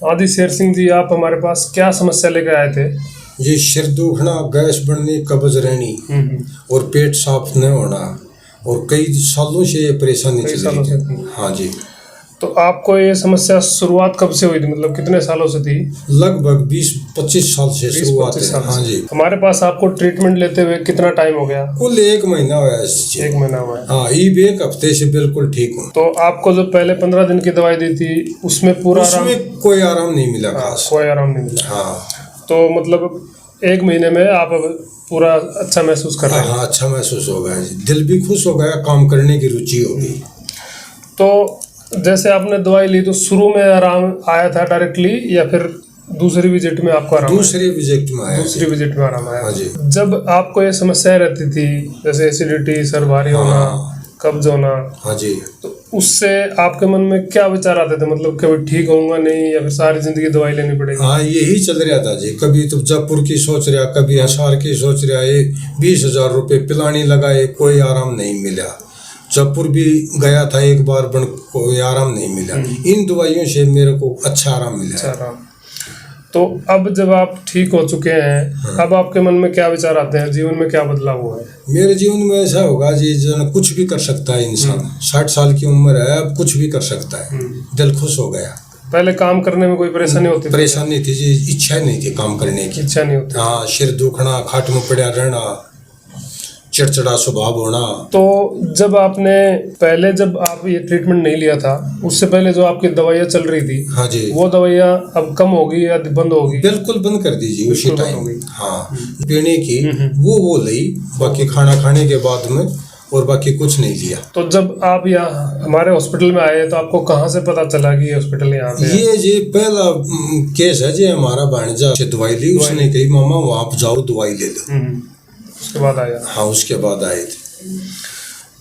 आदि शेर सिंह जी, आप हमारे पास क्या समस्या लेकर आए थे? ये सिर दुखना, गैस बननी, कब्ज रहनी और पेट साफ न होना, और कई सालों से ये परेशानी कई चल सालों रही से थी। थी। हाँ जी, तो आपको ये समस्या शुरुआत कब से हुई थी, मतलब कितने सालों से थी? लगभग 20-25 साल से शुरुआत 20-25 है। साल हाँ से। जी, हमारे पास आपको ट्रीटमेंट लेते हुए कितना टाइम हो गया? कुल 1 महीना हुआ है इससे। 1 महीना हुआ है। हाँ, ये 1 हफ्ते से बिल्कुल ठीक हूँ। तो आपको जो पहले 15 दिन की दवाई दी थी उसमें पूरा आराम? उसमें कोई आराम नहीं मिला हाँ, खास। कोई आराम नहीं मिला। हाँ, तो मतलब 1 महीने में आप अब पूरा अच्छा महसूस कर रहे हैं? हाँ, अच्छा महसूस हो गया जी, दिल भी खुश हो गया, काम करने की रुचि हो गई। तो जैसे आपने दवाई ली तो शुरू में आराम आया था डायरेक्टली, या फिर दूसरी विजिट में आपको आराम आया? दूसरे विजिट में आया। दूसरी विजिट में आराम आया। हाँ जी। जब आपको ये समस्याएं रहती थी, जैसे एसिडिटी, सर भारी होना, कब्ज होना, हाँ जी, तो उससे आपके मन में क्या विचार आते थे? मतलब कभी ठीक होऊंगा नहीं, या फिर सारी जिंदगी दवाई लेनी पड़ेगी? हाँ, यही चल रहा था जी। कभी तो जयपुर की सोच रहा, कभी हिसार की सोच रहा है। 20,000 रुपये पिलानी लगाए, कोई आराम नहीं मिला। जयपुर भी गया था एक बार, बन कोई आराम नहीं मिला। इन दवाइयों से मेरे को अच्छा आराम मिला। अच्छा आराम। तो अब जब आप ठीक हो चुके हैं, अब आपके मन में क्या विचार आते हैं? जीवन में क्या बदलाव हुआ है? मेरे जीवन में ऐसा होगा जी, जन कुछ भी कर सकता है इंसान। 60 साल की उम्र है, अब कुछ भी कर सकता है। दिल खुश हो गया। पहले काम करने में कोई परेशानी होती थी? परेशानी थी जी, इच्छा नहीं थी काम करने की। इच्छा नहीं होती। हाँ, सिर दुखना, खाट में पड़ा रहना, चिड़चिड़ा स्वभाव होना। तो जब आप ये ट्रीटमेंट नहीं लिया था, उससे पहले जो आपकी दवाइयाँ चल रही थी, हाँ जी, वो दवाइयाँ अब कम होगी या बंद होगी? बिल्कुल बंद कर दीजिए उसी बिल्कुल बंद टाइम। होगी। हाँ, पीने की वो ली, बाकी खाना खाने के बाद में, और बाकी कुछ नहीं लिया। तो जब आप यहाँ हमारे हॉस्पिटल में आए तो आपको कहाँ से पता चला कि ये हॉस्पिटल यहाँ पे है? ये जी पहला केस है जी, हमारा भांजा से दवाई ली, उसने कही मामा वहाँ आप जाओ दवाई ले लो। उसके बाद आया। हाँ, उसके बाद आए थे।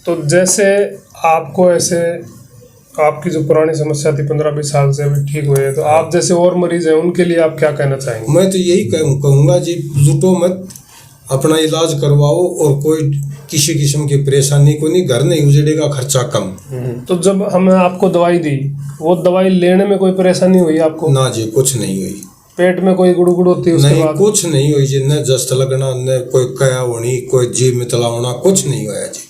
तो जैसे आपको ऐसे आपकी जो पुरानी समस्या थी 15-20 साल से अभी ठीक हुए, तो आप जैसे और मरीज हैं उनके लिए आप क्या कहना चाहेंगे? मैं तो यही कहूँगा जी, लूटो मत, अपना इलाज करवाओ, और कोई किसी किस्म की परेशानी को नहीं, घर नहीं उजड़ेगा, खर्चा कम। तो जब हमने आपको दवाई दी, वो दवाई लेने में कोई परेशानी हुई आपको? ना जी, कुछ नहीं हुई। पेट में कोई गुड़गुड़ होती है उसके नहीं, बाद? कुछ नहीं हुई जी, न जस्त लगना, न कोई कया होनी, कोई जीभ में तला होना, कुछ नहीं हुआ जी।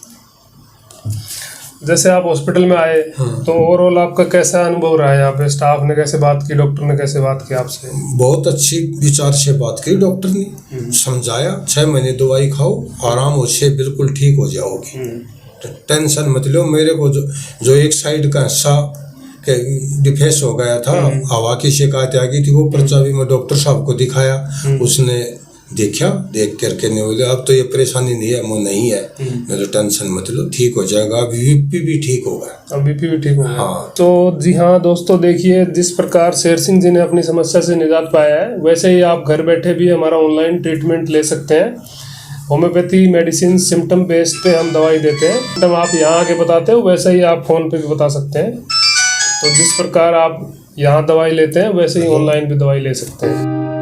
जैसे आप हॉस्पिटल में आए तो ओवरऑल आपका कैसा अनुभव रहा है? यहाँ पे स्टाफ ने कैसे बात की, डॉक्टर ने कैसे बात की आपसे? बहुत अच्छी विचार से बात की डॉक्टर ने, समझाया 6 महीने दवाई खाओ, आराम हो से बिल्कुल ठीक हो जाओगे, टेंशन मत लो। मेरे को जो एक साइड का हिस्सा के डिफेस हो गया था, हवा की शिकायत आ गई थी, वो पर्चा भी मैं डॉक्टर साहब को दिखाया, उसने देखा, देख करके नहीं बोले अब तो ये परेशानी नहीं है, वो नहीं है, मैं तो टेंशन मत लो, ठीक हो जाएगा। अभी बीपी भी ठीक होगा। अब बीपी भी ठीक हो गया। हाँ। तो जी हाँ दोस्तों, देखिए जिस प्रकार शेर सिंह जी ने अपनी समस्या से निजात पाया है, वैसे ही आप घर बैठे भी हमारा ऑनलाइन ट्रीटमेंट ले सकते हैं। होम्योपैथी मेडिसिन सिम्टम बेस्ड पे हम दवाई देते हैं। सिम्टम आप यहाँ आके बताते हो, वैसे ही आप फ़ोन पे भी बता सकते हैं। तो जिस प्रकार आप यहाँ दवाई लेते हैं, वैसे ही ऑनलाइन भी दवाई ले सकते हैं।